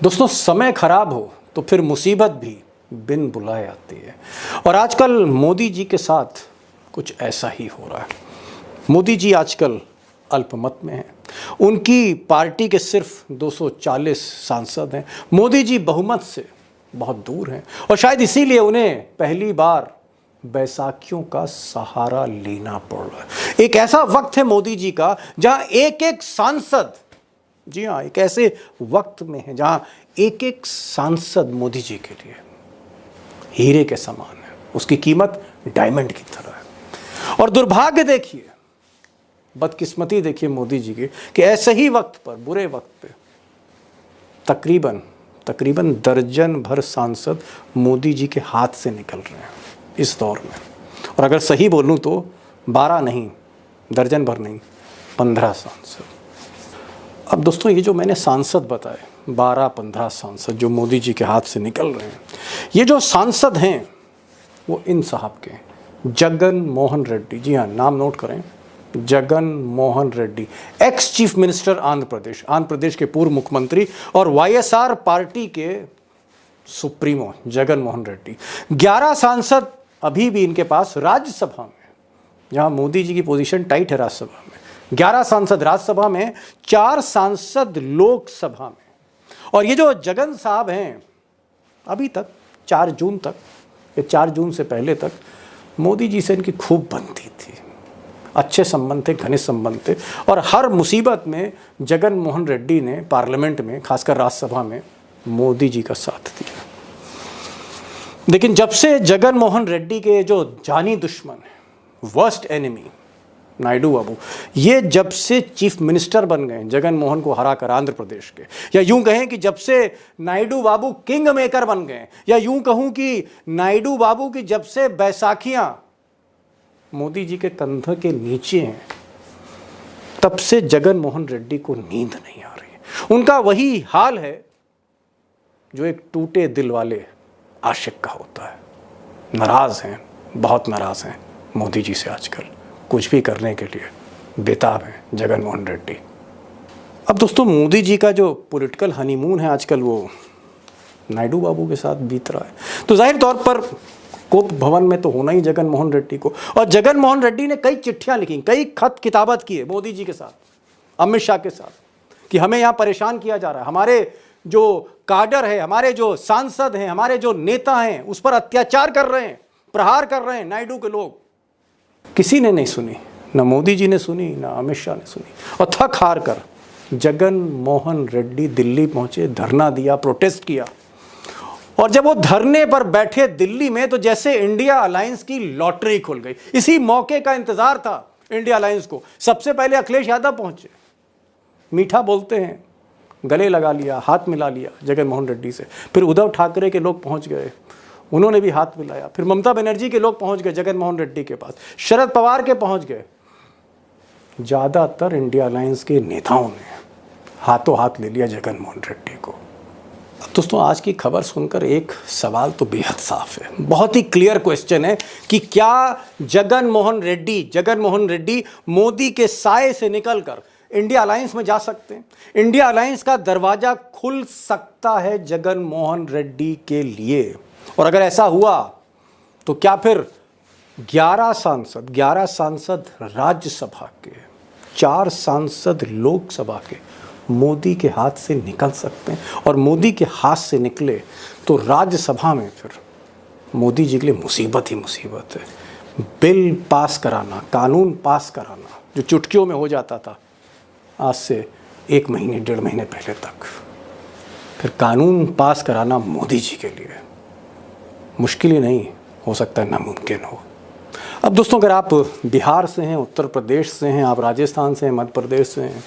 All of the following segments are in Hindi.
दोस्तों, समय खराब हो तो फिर मुसीबत भी बिन बुलाए आती है। और आजकल मोदी जी के साथ कुछ ऐसा ही हो रहा है। मोदी जी आजकल अल्पमत में हैं। उनकी पार्टी के सिर्फ 240 सांसद हैं। मोदी जी बहुमत से बहुत दूर हैं और शायद इसीलिए उन्हें पहली बार बैसाखियों का सहारा लेना पड़ रहा है। एक ऐसा वक्त है मोदी जी का जहां एक एक सांसद, जी हाँ, एक ऐसे वक्त में है जहां एक एक सांसद मोदी जी के लिए हीरे के समान है। उसकी कीमत डायमंड की तरह है। और दुर्भाग्य देखिए, बदकिस्मती देखिए मोदी जी की कि ऐसे ही वक्त पर, बुरे वक्त पे तकरीबन दर्जन भर सांसद मोदी जी के हाथ से निकल रहे हैं इस दौर में। और अगर सही बोलूं तो 12 नहीं, दर्जन भर नहीं, 15 सांसद। अब दोस्तों, ये जो मैंने सांसद बताए, 12-15 सांसद जो मोदी जी के हाथ से निकल रहे हैं, ये जो सांसद हैं वो इन साहब के जगन मोहन रेड्डी, जी हाँ, नाम नोट करें, Jagan Mohan Reddy, ex chief minister Andhra Pradesh के पूर्व मुख्यमंत्री और वाईएसआर पार्टी के सुप्रीमो जगन मोहन रेड्डी। 11 सांसद अभी भी इनके पास राज्यसभा में, जहां मोदी जी की पोजीशन टाइट है राज्यसभा में। 11 सांसद राज्यसभा में, 4 सांसद लोकसभा में। और ये जो जगन साहब हैं, अभी तक 4 जून तक या 4 जून से पहले तक मोदी जी से इनकी खूब बनती थी, अच्छे संबंध थे, घनिष्ठ संबंध थे। और हर मुसीबत में जगन मोहन रेड्डी ने पार्लियामेंट में, खासकर राज्यसभा में, मोदी जी का साथ दिया। लेकिन जब से जगन मोहन रेड्डी के जो जानी दुश्मन, वर्स्ट एनिमी नायडू बाबू, ये जब से चीफ मिनिस्टर बन गए जगन मोहन को हराकर आंध्र प्रदेश के, या यूं कहें कि जब से नायडू बाबू किंग मेकर बन गए, या यूं कहूं कि नायडू बाबू की जब से बैसाखियां मोदी जी के कंधे के नीचे हैं, तब से जगन मोहन रेड्डी को नींद नहीं आ रही है। उनका वही हाल है जो एक टूटे दिल वाले आशिक का होता है। नाराज हैं, बहुत नाराज हैं मोदी जी से। आजकल कुछ भी करने के लिए बेताब हैं जगन मोहन रेड्डी। अब दोस्तों, मोदी जी का जो पॉलिटिकल हनीमून है आजकल, वो नायडू बाबू के साथ बीत रहा है। तो जाहिर तौर पर कोप भवन में तो होना ही जगन मोहन रेड्डी को। और जगन मोहन रेड्डी ने कई चिट्ठियां लिखी, कई खत किताबत किए मोदी जी के साथ, अमित शाह के साथ, कि हमें यहाँ परेशान किया जा रहा है, हमारे जो काडर है, हमारे जो सांसद हैं, हमारे जो नेता हैं, उस पर अत्याचार कर रहे हैं, प्रहार कर रहे हैं नायडू के लोग। किसी ने नहीं सुनी, ना मोदी जी ने सुनी, ना अमित शाह ने सुनी। और थक हार कर जगन मोहन रेड्डी दिल्ली पहुंचे, धरना दिया, प्रोटेस्ट किया। और जब वो धरने पर बैठे दिल्ली में, तो जैसे इंडिया अलायंस की लॉटरी खुल गई। इसी मौके का इंतजार था इंडिया अलायंस को। सबसे पहले अखिलेश यादव पहुंचे, मीठा बोलते हैं, गले लगा लिया, हाथ मिला लिया जगन मोहन रेड्डी से। फिर उद्धव ठाकरे के लोग पहुंच गए, उन्होंने भी हाथ मिलाया। फिर ममता बनर्जी के लोग पहुंच गए जगन मोहन रेड्डी के पास, शरद पवार के पहुंच गए। ज्यादातर इंडिया अलायंस के नेताओं ने हाथों हाथ ले लिया जगन मोहन रेड्डी को। अब दोस्तों, आज की खबर सुनकर एक सवाल तो बेहद साफ है, बहुत ही क्लियर क्वेश्चन है कि क्या जगन मोहन रेड्डी मोदी के साए से निकलकर इंडिया अलायंस में जा सकते हैं? इंडिया अलायंस का दरवाजा खुल सकता है जगन मोहन रेड्डी के लिए। और अगर ऐसा हुआ तो क्या फिर 11 सांसद राज्यसभा के, 4 सांसद लोकसभा के मोदी के हाथ से निकल सकते हैं? और मोदी के हाथ से निकले तो राज्यसभा में फिर मोदी जी के लिए मुसीबत ही मुसीबत है। बिल पास कराना, कानून पास कराना, जो चुटकियों में हो जाता था आज से 1 महीने 1.5 महीने पहले तक, फिर कानून पास कराना मोदी जी के लिए मुश्किल ही नहीं, हो सकता है नामुमकिन हो। अब दोस्तों, अगर आप बिहार से हैं, उत्तर प्रदेश से हैं, आप राजस्थान से हैं, मध्य प्रदेश से हैं,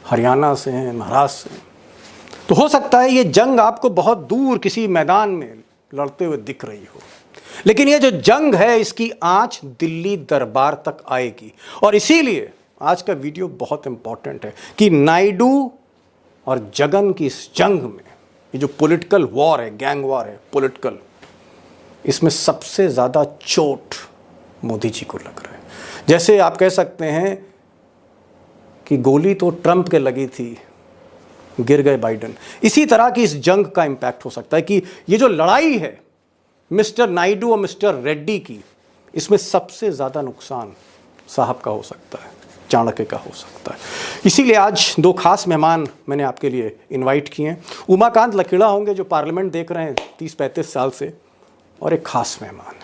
हरियाणा से हैं, महाराष्ट्र से हैं, तो हो सकता है ये जंग आपको बहुत दूर किसी मैदान में लड़ते हुए दिख रही हो। लेकिन ये जो जंग है, इसकी आंच दिल्ली दरबार तक आएगी। और इसीलिए आज का वीडियो बहुत इंपॉर्टेंट है कि नायडू और जगन की इस जंग में, ये जो पॉलिटिकल वॉर है, गैंग वॉर है पॉलिटिकल, इसमें सबसे ज़्यादा चोट मोदी जी को लग रहा है। जैसे आप कह सकते हैं कि गोली तो ट्रंप के लगी थी, गिर गए बाइडन। इसी तरह की इस जंग का इंपैक्ट हो सकता है कि ये जो लड़ाई है मिस्टर नायडू और मिस्टर रेड्डी की, इसमें सबसे ज़्यादा नुकसान साहब का हो सकता है, चाणक्य का हो सकता है। इसीलिए आज दो खास मेहमान मैंने आपके लिए इनवाइट किए हैं। उमाकांत लकीड़ा होंगे जो पार्लियामेंट देख रहे हैं 30-35 साल से, और एक खास मेहमान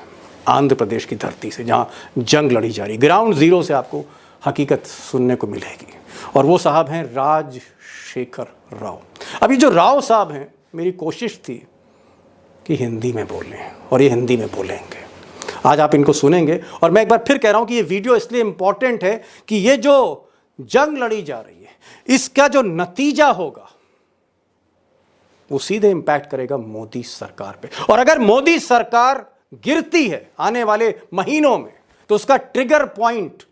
आंध्र प्रदेश की धरती से जहाँ जंग लड़ी जा रही, ग्राउंड जीरो से आपको हकीकत सुनने को मिलेगी, और वो साहब हैं राजशेखर राव। अभी जो राव साहब हैं, मेरी कोशिश थी कि हिंदी में बोलें और ये हिंदी में बोलेंगे। आज आप इनको सुनेंगे, और मैं एक बार फिर कह रहा हूं कि ये वीडियो इसलिए इंपॉर्टेंट है कि ये जो जंग लड़ी जा रही है, इसका जो नतीजा होगा वो सीधे इंपैक्ट करेगा मोदी सरकार पे। और अगर मोदी सरकार गिरती है आने वाले महीनों में, तो उसका ट्रिगर पॉइंट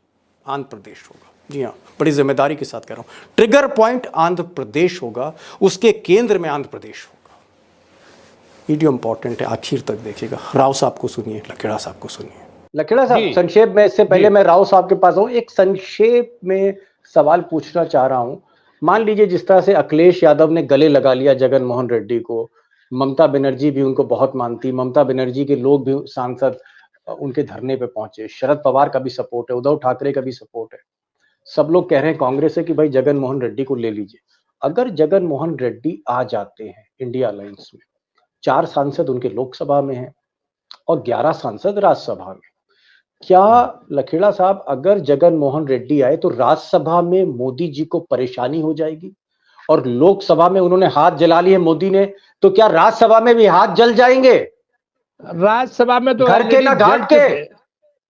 आंध्र प्रदेश होगा। जी हाँ, बड़ी जिम्मेदारी के साथ कह रहा हूं, ट्रिगर पॉइंट आंध्र प्रदेश होगा, उसके केंद्र में आंध्र प्रदेश होगा। वीडियो इंपॉर्टेंट है, आखिर तक देखिएगा। राव साहब को सुनिए, लकीड़ा साहब को सुनिए। लकीड़ा साहब, संक्षेप में, इससे पहले मैं राव साहब के पास आऊं, एक संक्षेप में सवाल पूछना चाह रहा हूं। मान लीजिए जिस तरह से अखिलेश यादव ने गले लगा लिया जगन मोहन रेड्डी को, ममता बनर्जी भी उनको बहुत मानती, ममता बनर्जी के लोग भी, सांसद उनके धरने पे पहुंचे, शरद पवार का भी सपोर्ट है, उद्धव ठाकरे का भी सपोर्ट है, सब लोग कह रहे हैं कांग्रेस से कि भाई जगन मोहन रेड्डी को ले लीजिए। अगर जगन मोहन रेड्डी आ जाते हैं इंडिया अलायंस में, 4 सांसद उनके लोकसभा में हैं और 11 सांसद राज्यसभा में, क्या लकीड़ा साहब, अगर जगन मोहन रेड्डी आए तो राज्यसभा में मोदी जी को परेशानी हो जाएगी, और लोकसभा में उन्होंने हाथ जला लिए मोदी ने, तो क्या राज्यसभा में भी हाथ जल जाएंगे? राज्यसभा में तो घर के ना घाट के,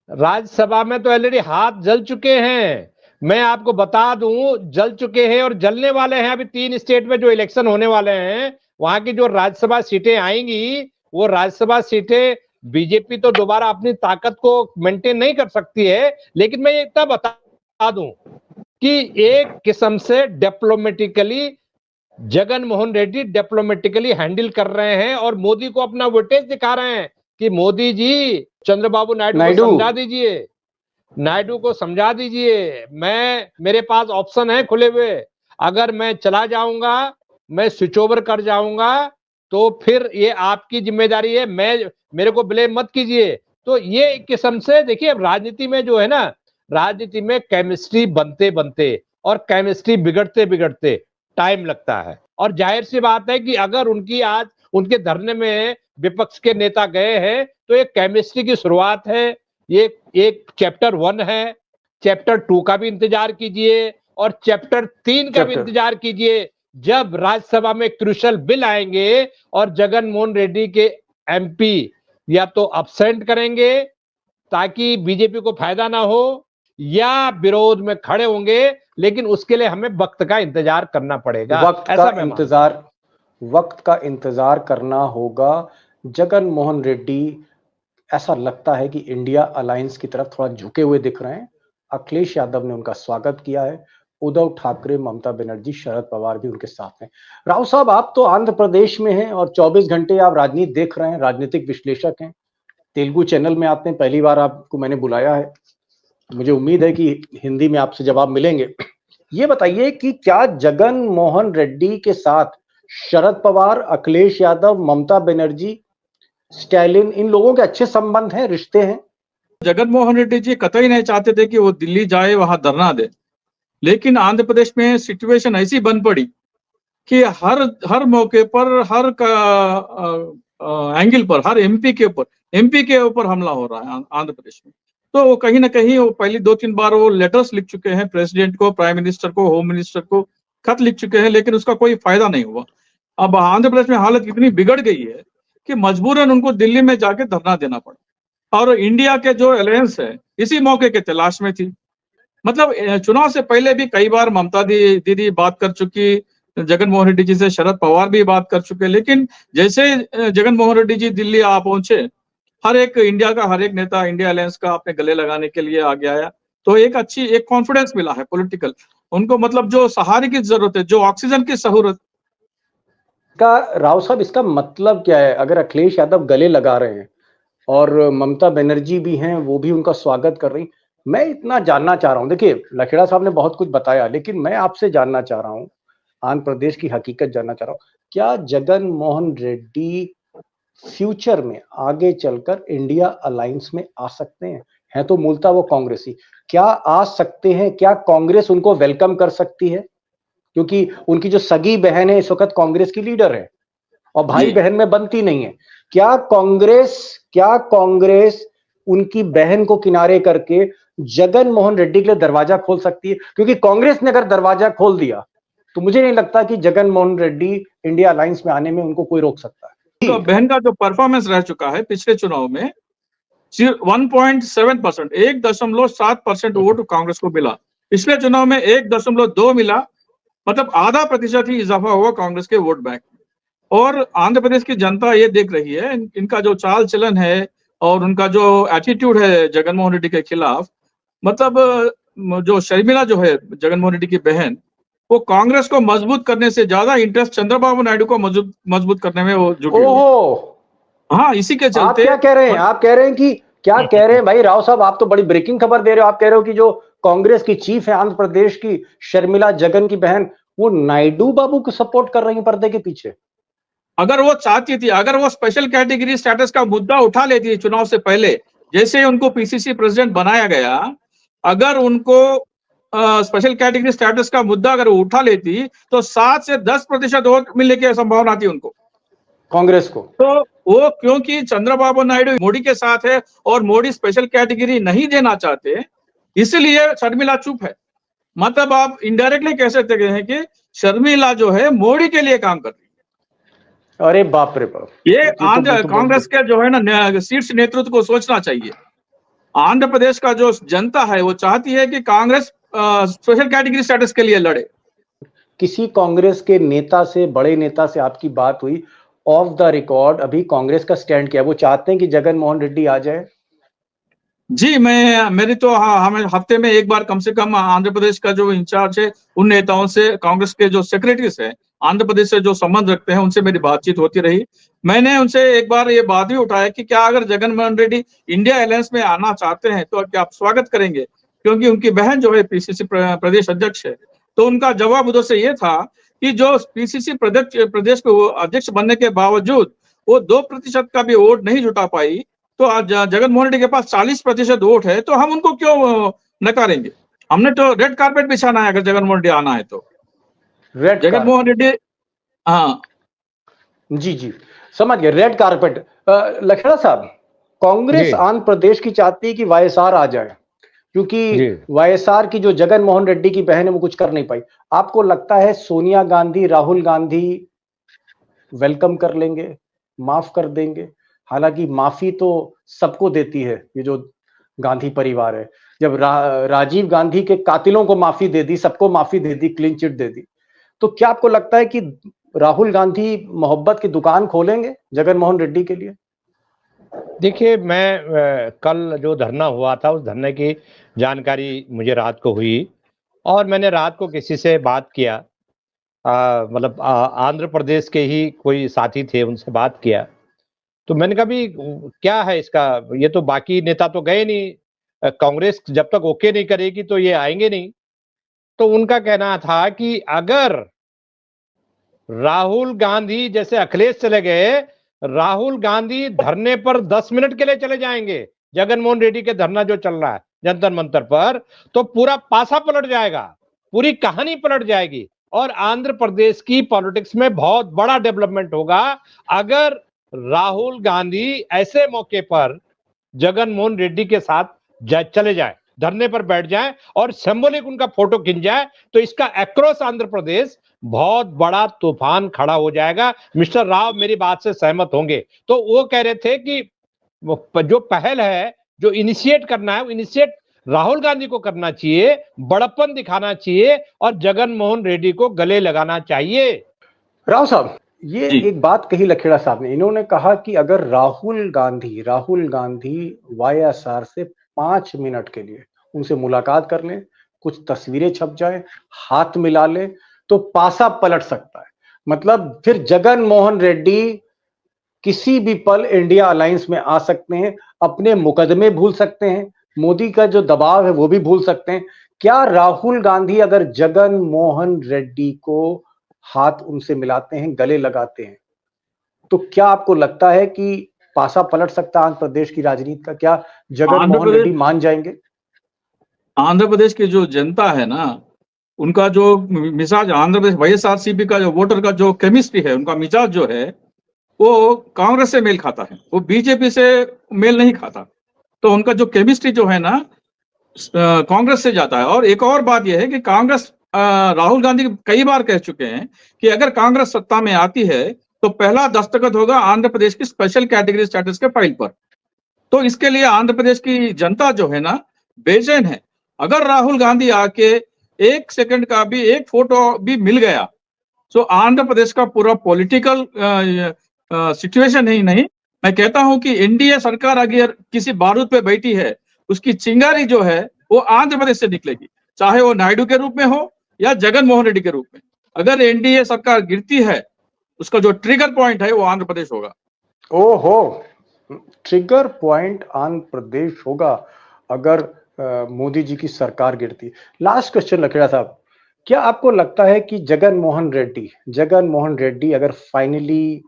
राज्यसभा में तो ऑलरेडी हाथ जल चुके हैं। मैं आपको बता दूं, जल चुके हैं और जलने वाले हैं। अभी 3 स्टेट में जो इलेक्शन होने वाले हैं, वहां की जो राज्यसभा सीटें आएंगी, वो राज्यसभा सीटें बीजेपी तो दोबारा अपनी ताकत को मेंटेन नहीं कर सकती है। लेकिन मैं ये इतना बता दूं कि एक किस्म से diplomatically Jagan Mohan Reddy diplomatically handle कर रहे हैं और मोदी को अपना वोटेज दिखा रहे हैं कि मोदी जी चंद्रबाबू नायडू को समझा दीजिए, नायडू को समझा दीजिए, मेरे पास ऑप्शन है खुले हुए। अगर मैं चला जाऊंगा, मैं स्विच ओवर कर जाऊंगा, तो फिर ये आपकी जिम्मेदारी है, मेरे को ब्लेम मत कीजिए। तो ये एक किस्म से देखिए, राजनीति में जो है ना, राजनीति में केमिस्ट्री बनते बनते और केमिस्ट्री बिगड़ते बिगड़ते टाइम लगता है। और जाहिर सी बात है कि अगर आज उनके धरने में विपक्ष के नेता गए हैं, तो एक केमिस्ट्री की शुरुआत है। ये एक चैप्टर 1 है, चैप्टर 2 का भी इंतजार कीजिए और चैप्टर 3 का भी इंतजार कीजिए, जब राज्यसभा में क्रूशल बिल आएंगे और जगन मोहन रेड्डी के एमपी या तो अब्सेंट करेंगे ताकि बीजेपी को फायदा ना हो, या विरोध में खड़े होंगे। लेकिन उसके लिए हमें वक्त का इंतजार करना पड़ेगा, वक्त का इंतजार करना होगा। जगन मोहन रेड्डी, ऐसा लगता है कि इंडिया अलायंस की तरफ थोड़ा झुके हुए दिख रहे हैं। अखिलेश यादव ने उनका स्वागत किया है, उद्धव ठाकरे, ममता बनर्जी, शरद पवार भी उनके साथ हैं। राव साहब, आप तो आंध्र प्रदेश में हैं और 24 घंटे आप राजनीति देख रहे हैं, राजनीतिक विश्लेषक हैं, तेलुगु चैनल में आते हैं, पहली बार आपको मैंने बुलाया है, मुझे उम्मीद है कि हिंदी में आपसे जवाब मिलेंगे। ये बताइए कि क्या जगन मोहन रेड्डी के साथ शरद पवार, अखिलेश यादव, ममता बनर्जी, स्टैलिन, इन लोगों के अच्छे संबंध हैं, रिश्ते हैं? जगन मोहन रेड्डी जी कतई नहीं चाहते थे कि वो दिल्ली जाए, वहां धरना दे, लेकिन आंध्र प्रदेश में सिचुएशन ऐसी बन पड़ी कि हर मौके पर, हर एंगल पर, हर एमपी के ऊपर हमला हो रहा है आंध्र प्रदेश में। तो कहीं ना कहीं वो पहली 2-3 बार वो लेटर्स लिख चुके हैं, प्रेसिडेंट को, प्राइम मिनिस्टर को, होम मिनिस्टर को खत लिख चुके हैं, लेकिन उसका कोई फायदा नहीं हुआ। अब आंध्र प्रदेश में हालत इतनी बिगड़ गई है कि मजबूरन उनको दिल्ली में जाके धरना देना पड़ा। और इंडिया के जो अलायंस है इसी मौके के तलाश में थी। मतलब चुनाव से पहले भी कई बार ममता दीदी बात कर चुकी, जगन मोहन रेड्डी जी से शरद पवार भी बात कर चुके, लेकिन जैसे जगन मोहन रेड्डी जी दिल्ली आ पहुंचे, हर एक इंडिया का हर एक नेता इंडिया अलायंस का अपने गले लगाने के लिए आगे आया। तो एक कॉन्फिडेंस मिला है पॉलिटिकल उनको, मतलब जो सहारे की जरूरत है, जो ऑक्सीजन की सहूरत का। राव साहब, इसका मतलब क्या है? अगर अखिलेश यादव गले लगा रहे हैं और ममता बनर्जी भी हैं, वो भी उनका स्वागत कर रही, मैं इतना जानना चाह रहा हूं, देखिए लकीड़ा साहब ने बहुत कुछ बताया, लेकिन मैं आपसे जानना चाह रहा हूं, आंध्र प्रदेश की हकीकत जानना चाह रहा हूं, क्या जगन मोहन रेड्डी फ्यूचर में आगे चलकर इंडिया अलायंस में आ सकते हैं? है तो मूलतः वो कांग्रेसी, क्या आ सकते हैं? क्या कांग्रेस उनको वेलकम कर सकती है? क्योंकि उनकी जो सगी बहन है इस वक्त कांग्रेस की लीडर है और भाई बहन में बनती नहीं है। क्या कांग्रेस उनकी बहन को किनारे करके जगन मोहन रेड्डी के लिए दरवाजा खोल सकती है? क्योंकि कांग्रेस ने अगर दरवाजा खोल दिया तो मुझे नहीं लगता कि जगन मोहन रेड्डी इंडिया अलायंस में आने में उनको कोई रोक सकता है। तो बहन का जो परफॉर्मेंस रह चुका है पिछले चुनाव में 1.7%, 1.7% वोट कांग्रेस को मिला। पिछले चुनाव में 1.2 मिला, मतलब आधा प्रतिशत ही इजाफा हुआ कांग्रेस के वोट बैंक में। और आंध्र प्रदेश की जनता ये देख रही है, इनका जो चाल चलन है और उनका जो एटीट्यूड है जगनमोहन रेड्डी के खिलाफ, मतलब जो शर्मिला जो है जगनमोहन रेड्डी की बहन, वो कांग्रेस को मजबूत करने से ज्यादा इंटरेस्ट चंद्रबाबू नायडू को मजबूत करने में वो जुटी हुई है। हाँ, इसी के चलते आप क्या कह रहे हैं? आप कह रहे हैं कि क्या कह रहे हैं भाई राव साहब, आप तो बड़ी ब्रेकिंग खबर दे रहे हो। आप कह रहे हो कि जो कांग्रेस की चीफ है आंध्र प्रदेश की शर्मिला जगन की बहन, वो नायडू बाबू को सपोर्ट कर रही है पर्दे के पीछे। अगर वो चाहती थी, अगर वो स्पेशल कैटेगरी स्टेटस का मुद्दा उठा लेती थी चुनाव से पहले, जैसे उनको पीसीसी प्रेसिडेंट बनाया गया, अगर उनको स्पेशल कैटेगरी स्टेटस का मुद्दा अगर उठा लेती तो 7 से 10% वोट मिलने की संभावना थी उनको, कांग्रेस को। तो वो क्योंकि चंद्रबाबू नायडू मोदी के साथ है और मोदी स्पेशल कैटेगरी नहीं देना चाहते, इसलिए शर्मिला चुप है। मतलब आप इनडायरेक्टली कह सकते हैं कि शर्मिला जो है मोदी के लिए काम कर रही है। अरे बाप रे बाप, ये आंध्र कांग्रेस के जो है ना शीर्ष नेतृत्व को सोचना चाहिए। आंध्र प्रदेश का जो जनता है वो चाहती है कि कांग्रेस स्पेशल कैटेगरी स्टेटस के लिए लड़े। किसी कांग्रेस के नेता से, बड़े नेता से आपकी बात हुई ऑफ द रिकॉर्ड? अभी कांग्रेस का स्टैंड क्या है? वो चाहते हैं कि जगन मोहन रेड्डी आ जाए? जी, मेरी तो हमें हफ्ते में एक बार कम से कम आंध्र प्रदेश का जो इंचार्ज है उन नेताओं से, कांग्रेस के जो सेक्रेटरीज है आंध्र प्रदेश से जो संबंध रखते हैं, उनसे मेरी बातचीत होती रही। मैंने उनसे एक बार ये बात भी उठाया कि क्या अगर जगन मोहन रेड्डी इंडिया अलायंस में आना चाहते हैं तो क्या आप स्वागत करेंगे, क्योंकि उनकी बहन जो है पीसीसी प्रदेश अध्यक्ष है। तो उनका जवाब उधर से ये था कि जो पीसीसी प्रदेश को अध्यक्ष बनने के बावजूद वो 2% का भी वोट नहीं जुटा पाई, तो आज जगन मोहन रेड्डी के पास 40% वोट है, तो हम उनको क्यों नकारेंगे? हमने तो रेड कारपेट बिछाना है अगर जगन मोहन रेड्डी आना है तो। जगन मोहन रेड्डी, हाँ जी जी समझ गए, रेड कारपेट। लखेड़ा साहब, कांग्रेस आंध्र प्रदेश की चाहती है कि वाईएसआर आ जाए, क्योंकि वाईएसआर की जो जगन मोहन रेड्डी की बहन है वो कुछ कर नहीं पाई। आपको लगता है सोनिया गांधी, राहुल गांधी वेलकम कर लेंगे, माफ कर देंगे? हालांकि माफी तो सबको देती है ये जो गांधी परिवार है। जब राजीव गांधी के कातिलों को माफी दे दी, सबको माफी दे दी, क्लीन चिट दे दी, तो क्या आपको लगता है कि राहुल गांधी मोहब्बत की दुकान खोलेंगे जगन मोहन रेड्डी के लिए? देखिए, मैं कल जो धरना हुआ था उस धरने की जानकारी मुझे रात को हुई और मैंने रात को किसी से बात किया, मतलब आंध्र प्रदेश के ही कोई साथी थे, उनसे बात किया। तो मैंने कहा भी क्या है इसका, ये तो बाकी नेता तो गए नहीं, कांग्रेस जब तक ओके नहीं करेगी तो ये आएंगे नहीं। तो उनका कहना था कि अगर राहुल गांधी जैसे अखिलेश चले गए, राहुल गांधी धरने पर 10 मिनट के लिए चले जाएंगे, जगनमोहन रेड्डी के धरना जो चल रहा है जंतर मंतर पर, तो पूरा पासा पलट जाएगा, पूरी कहानी पलट जाएगी और आंध्र प्रदेश की पॉलिटिक्स में बहुत बड़ा डेवलपमेंट होगा अगर राहुल गांधी ऐसे मौके पर जगनमोहन रेड्डी के साथ चले जाए, धरने पर बैठ जाए और सिंबॉलिक उनका फोटो खिंच जाए, तो इसका अक्रॉस आंध्र प्रदेश बहुत बड़ा तूफान खड़ा हो जाएगा। मिस्टर राव मेरी बात से सहमत होंगे। तो वो कह रहे थे कि जो पहल है, जो इनिशिएट करना है, वो इनिशिएट राहुल गांधी को करना चाहिए, बड़प्पन दिखाना चाहिए और जगनमोहन रेड्डी को गले लगाना चाहिए। राव साहब, ये एक बात कही लखेड़ा साहब ने, इन्होंने कहा कि अगर राहुल गांधी वाईएसआर से 5 मिनट के लिए उनसे मुलाकात कर लें, कुछ तस्वीरें छप जाए, हाथ मिला ले, तो पासा पलट सकता है। मतलब फिर जगन मोहन रेड्डी किसी भी पल इंडिया अलायंस में आ सकते हैं, अपने मुकदमे भूल सकते हैं, मोदी का जो दबाव है वो भी भूल सकते हैं। क्या राहुल गांधी अगर जगन मोहन रेड्डी को हाथ उनसे मिलाते हैं, गले लगाते हैं। तो क्या आपको लगता है कि पासा पलट सकता है आंध्र प्रदेश की राजनीति का? क्या जगन आंध्र मोहन प्रदेश रेड्डी मान जाएंगे? आंध्र प्रदेश की जो जनता है ना, उनका जो मिजाज, आंध्र प्रदेश वाईएसआरसीपी का जो वोटर का जो केमिस्ट्री है, उनका मिजाज जो है वो कांग्रेस से मेल खाता है, वो बीजेपी से मेल नहीं खाता। तो उनका जो केमिस्ट्री जो है ना कांग्रेस से जाता है। और एक और बात यह है कि कांग्रेस, राहुल गांधी कई बार कह चुके हैं कि अगर कांग्रेस सत्ता में आती है तो पहला दस्तखत होगा आंध्र प्रदेश की स्पेशल कैटेगरी स्टेटस के फाइल पर। तो इसके लिए आंध्र प्रदेश की जनता जो है ना बेचैन है। अगर राहुल गांधी आके एक सेकंड का भी एक फोटो भी मिल गया तो आंध्र प्रदेश का पूरा पॉलिटिकल सिचुएशन ही नहीं, मैं कहता हूं कि एनडीए सरकार अगर किसी बारूद पे बैठी है, उसकी चिंगारी जो है वो आंध्र प्रदेश से निकलेगी, चाहे वो नायडू के रूप में हो या जगन मोहन रेड्डी के रूप में। अगर एनडीए सरकार गिरती है, उसका जो ट्रिगर पॉइंट है वो आंध्र प्रदेश होगा। ओहो, ट्रिगर पॉइंट आंध्र प्रदेश होगा अगर मोदी जी की सरकार गिरती। लास्ट क्वेश्चन लखेड़ा साहब, क्या आपको लगता है कि जगन मोहन रेड्डी अगर फाइनली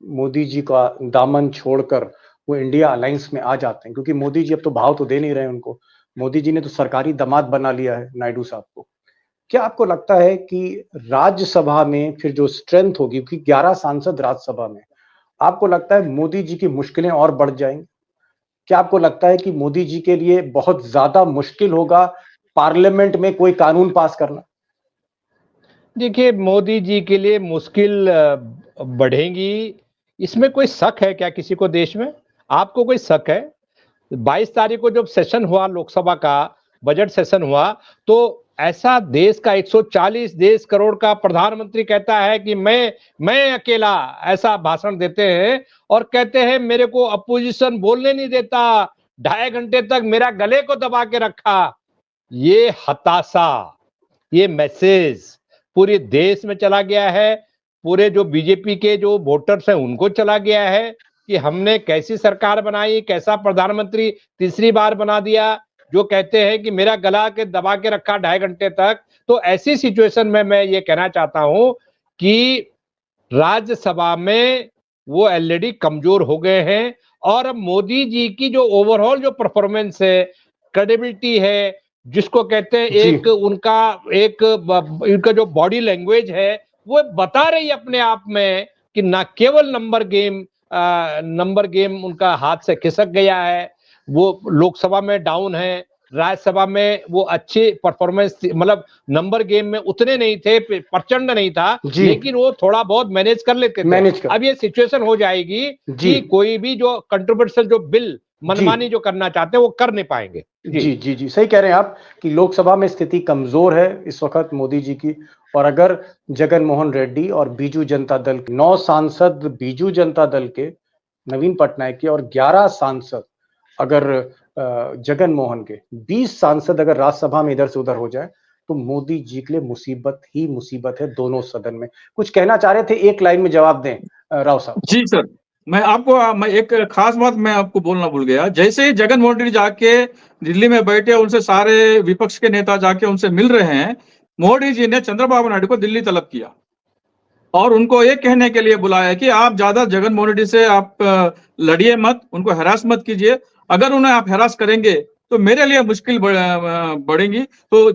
मोदी जी का दामन छोड़कर वो इंडिया अलायंस में आ जाते हैं, क्योंकि मोदी जी अब तो भाव तो दे नहीं रहे उनको, मोदी जी ने तो सरकारी दामाद बना लिया है नायडू साहब को, क्या आपको लगता है कि राज्यसभा में फिर जो स्ट्रेंथ होगी, क्योंकि 11 सांसद राज्यसभा में, आपको लगता है मोदी जी की मुश्किलें और बढ़ जाएंगी? क्या आपको लगता है कि मोदी जी के लिए बहुत ज्यादा मुश्किल होगा पार्लियामेंट में कोई कानून पास करना? देखिए, मोदी जी के लिए मुश्किल बढ़ेगी, इसमें कोई शक है क्या किसी को देश में? आपको कोई शक है? 22 तारीख को जब सेशन हुआ लोकसभा का, बजट सेशन हुआ, तो ऐसा देश का 140 देश करोड़ का प्रधानमंत्री कहता है कि मैं अकेला, ऐसा भाषण देते हैं और कहते हैं मेरे को अपोजिशन बोलने नहीं देता, 2.5 घंटे तक मेरा गले को दबा के रखा। ये हताशा, ये मैसेज पूरे देश में चला गया है, पूरे जो बीजेपी के जो वोटर्स हैं उनको चला गया है कि हमने कैसी सरकार बनाई, कैसा प्रधानमंत्री तीसरी बार बना दिया, जो कहते हैं कि मेरा गला के दबा के रखा 2.5 घंटे तक। तो ऐसी सिचुएशन में मैं ये कहना चाहता हूं कि राज्यसभा में वो ऑलरेडी कमजोर हो गए हैं और अब मोदी जी की जो ओवरऑल जो परफॉर्मेंस है, क्रेडिबिलिटी है, जिसको कहते हैं एक इनका जो बॉडी लैंग्वेज है, वो बता रही है अपने आप में कि ना केवल नंबर गेम उनका हाथ से खिसक गया है, वो लोकसभा में डाउन है, राज्यसभा में वो अच्छी परफॉर्मेंस, मतलब नंबर गेम में उतने नहीं थे, प्रचंड नहीं था, लेकिन वो थोड़ा बहुत मैनेज कर लेते थे। अब ये सिचुएशन हो जाएगी कि कोई भी जो कंट्रोवर्शियल जो बिल मनमानी जो करना चाहते हैं वो कर नहीं पाएंगे। जी, सही कह रहे हैं आप कि लोकसभा में स्थिति कमजोर है इस वक्त मोदी जी की, और अगर जगन मोहन रेड्डी और बीजू जनता दल, 9 सांसद बीजू जनता दल के नवीन पटनायक के और 11 सांसद अगर जगन मोहन के, 20 सांसद अगर राज्यसभा में इधर से उधर हो जाए तो मोदी जी के लिए मुसीबत ही मुसीबत है दोनों सदन में। कुछ कहना चाह रहे थे, एक लाइन में जवाब दें राव साहब। जी सर, मैं एक खास बात मैं आपको बोलना भूल गया। जैसे ही जगन मोहन रेड्डी जाके दिल्ली में बैठे, उनसे सारे विपक्ष के नेता जाके उनसे मिल रहे हैं, मोदी जी ने चंद्रबाबू नायडू को दिल्ली तलब किया और उनको ये कहने के लिए बुलाया कि आप ज्यादा जगन मोहन रेड्डी से आप लड़िए मत, उनको हैरास मत कीजिए, अगर उन्हें आप हैरास करेंगे तो मेरे लिए मुश्किल बढ़ेंगी। तो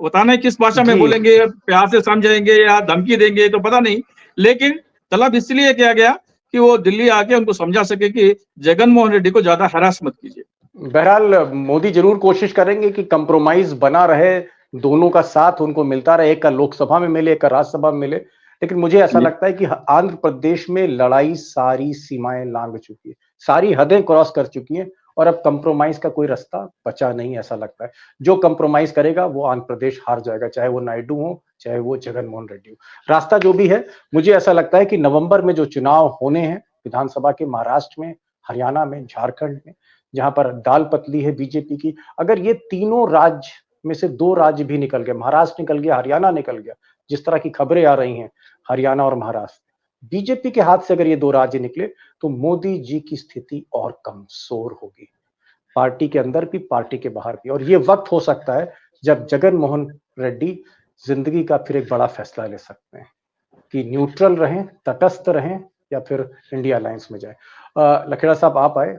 पता नहीं किस भाषा में बोलेंगे, प्यार से समझाएंगे या धमकी देंगे तो पता नहीं, लेकिन तलब इसलिए किया गया कि वो दिल्ली आके उनको समझा सके कि जगन मोहन रेड्डी को ज्यादा हैरास मत कीजिए। बहरहाल मोदी जरूर कोशिश करेंगे कि कंप्रोमाइज बना रहे, दोनों का साथ उनको मिलता रहे, एक का लोकसभा में मिले, एक का राज्यसभा में मिले, लेकिन मुझे ऐसा लगता है कि आंध्र प्रदेश में लड़ाई सारी सीमाएं लांघ चुकी है, सारी हदें क्रॉस कर चुकी हैं और अब कंप्रोमाइज का कोई रास्ता बचा नहीं, ऐसा लगता है। जो कंप्रोमाइज करेगा वो आंध्र प्रदेश हार जाएगा, चाहे वो नायडू हो, चाहे वो जगन मोहन रेड्डी हो। रास्ता जो भी है, मुझे ऐसा लगता है कि नवंबर में जो चुनाव होने हैं विधानसभा के, महाराष्ट्र में, हरियाणा में, झारखंड में, जहां पर दाल पतली है बीजेपी की, अगर ये तीनों राज्य में से 2 राज्य भी निकल गए, महाराष्ट्र निकल गया, हरियाणा निकल गया, जिस तरह की खबरें आ रही हैं हरियाणा और महाराष्ट्र, बीजेपी के हाथ से अगर ये 2 राज्य निकले तो मोदी जी की स्थिति और कमजोर होगी, पार्टी के अंदर भी, पार्टी के बाहर भी। और ये वक्त हो सकता है जब जगन मोहन रेड्डी जिंदगी का फिर एक बड़ा फैसला ले सकते हैं कि न्यूट्रल रहें, तटस्थ रहें, या फिर इंडिया अलायंस में जाए। लखेड़ा साहब आप आए,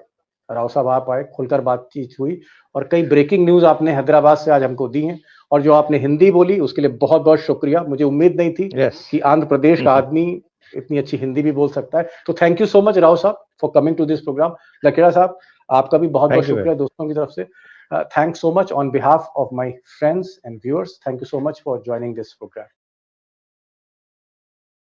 राव साहब आप आए, खुलकर बातचीत हुई और कई ब्रेकिंग न्यूज आपने हैदराबाद से आज हमको दी हैं, और जो आपने हिंदी बोली उसके लिए बहुत बहुत शुक्रिया। मुझे उम्मीद नहीं थी कि आंध्र प्रदेश का आदमी इतनी अच्छी हिंदी भी बोल सकता है। तो thank you so much Rao साहब for coming to this program. Lakheda साहब आपका भी बहुत बहुत शुक्रिया दोस्तों की तरफ से। Thanks so much on behalf of my friends and viewers, thank you so much for joining this programme.